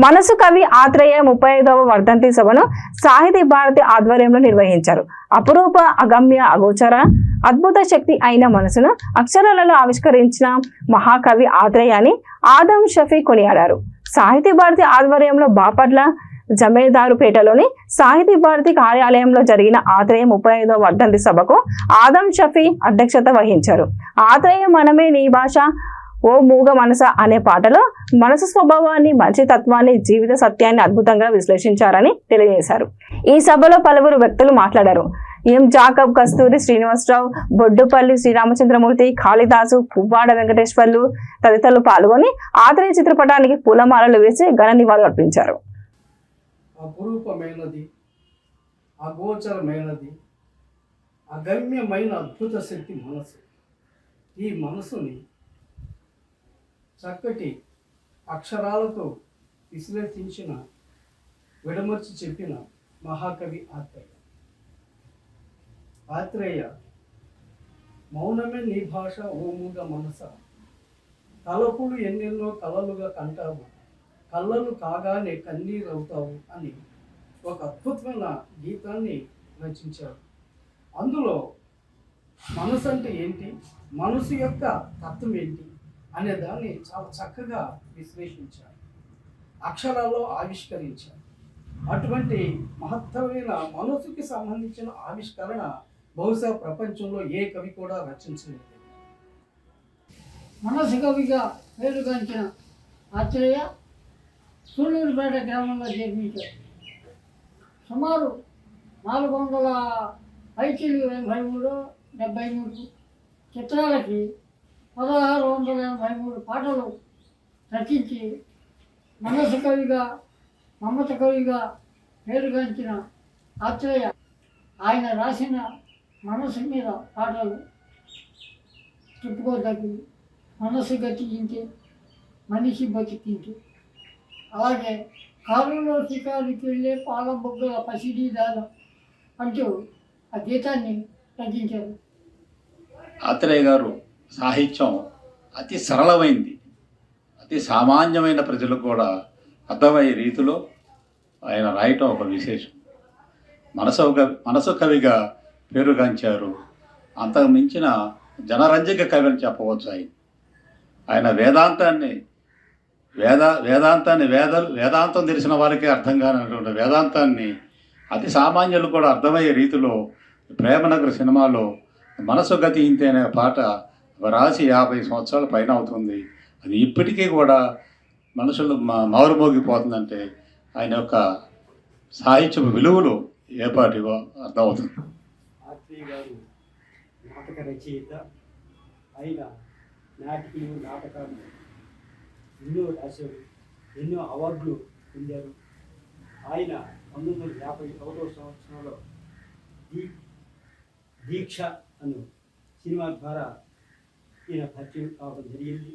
మనసు కవి ఆత్రేయ 35వ వర్ధంతి సభను సాహితీ భారతి ఆధ్వర్యంలో నిర్వహించారు. అపురూప, అగమ్య, అగోచర, అద్భుత శక్తి అయిన మనసును అక్షరాలలో ఆవిష్కరించిన మహాకవి ఆత్రేయాని ఆదం షఫీ కొనియాడారు. సాహితీ భారతి ఆధ్వర్యంలో బాపట్ల జమేదారుపేటలోని సాహితీ భారతి కార్యాలయంలో జరిగిన ఆత్రేయ 35వ వర్ధంతి సభకు ఆదం షఫీ అధ్యక్షత వహించారు. ఆత్రేయ మనమే నీ భాష ఓ మూగ మనస అనే పాటలో మనసు స్వభావాన్ని, మంచితత్వాన్ని, జీవిత సత్యాన్ని అద్భుతంగా విశ్లేషించారని తెలియజేశారు. ఈ సభలో పలువురు వ్యక్తులు మాట్లాడారు. ఎం జాకబ్, కస్తూరి శ్రీనివాసరావు, బొడ్డుపల్లి శ్రీరామచంద్రమూర్తి, కాళిదాసు, పువ్వాడ వెంకటేశ్వర్లు తదితరులు పాల్గొని ఆత్రేయ చిత్రపటానికి పూలమాలలు వేసి ఘన నివాళులు అర్పించారు. అపురూపమైనది, అగోచరమైనది, అగమ్యమైన అద్భుత శక్తి మనసు. ఈ మనసుని చక్కటి అక్షరాలతో విశ్లేషించిన, విడమర్చి చెప్పిన మహాకవి ఆత్రేయ. ఆత్రేయ మౌనమే నీ భాష ఓ మూగ మనస, తలపులు ఎన్నెన్నో కలలుగా కంటావు, కళ్ళలు కాగానే కన్నీరు అవుతావు అని ఒక అద్భుతమైన గీతాన్ని రచించారు. అందులో మనసు అంటే ఏంటి, మనసు యొక్క తత్వం ఏంటి అనే దాన్ని చాలా చక్కగా విశ్లేషించారు, అక్షరాల్లో ఆవిష్కరించారు. అటువంటి మహత్తరమైన మనసుకి సంబంధించిన ఆవిష్కరణ బహుశా ప్రపంచంలో ఏ కవి కూడా రచించలేదు. మనసు కవిగా పేరుగాంచిన ఆత్రేయ సూళ్ళూరుపేట గ్రామంలో జన్మించారు. సుమారు 483 చిత్రాలకి 1683 పాటలు రచించి మనసు కవిగా, మమత కవిగా పేరుగాంచిన ఆత్రేయ ఆయన రాసిన మనసు మీద పాటలు చెప్పుకోదగ్గి. మనసు గతించే మనిషి బతికించే, అలాగే కారులో షికారుకి వెళ్ళే పాల బొగ్గల పసిడి దానం అంటూ ఆ గీతాన్ని రచించారు. ఆత్రేయ గారు సాహిత్యం అతి సరళమైంది, అతి సామాన్యమైన ప్రజలకు కూడా అర్థమయ్యే రీతిలో ఆయన రాయటం ఒక విశేషం. మనసు కవిగా పేరుగాంచారు. అంతకు మించిన జనరంజక కవి అని చెప్పవచ్చు. ఆయన వేదాంతం తెలిసిన వారికి అర్థం కానటువంటి వేదాంతాన్ని అతి సామాన్యులు కూడా అర్థమయ్యే రీతిలో ప్రేమనగర్ సినిమాలో మనసు గతి ఇంతే అనే పాట రాసి 50 సంవత్సరాల పైన అవుతుంది. అది ఇప్పటికీ కూడా మనుషులు మారుమోగిపోతుందంటే ఆయన యొక్క సాహిత్య విలువలు ఏపాటివో అర్థమవుతుంది. ఆత్రేయ గారు నాటక రచయిత, ఆయన నాటికలు, నాటకాలు ఎన్నో రాశారు, ఎన్నో అవార్డులు పొందారు. ఆయన 1951వ సంవత్సరంలో దీక్ష అను సినిమా ద్వారా ఈయన పరిచయం కావడం జరిగింది.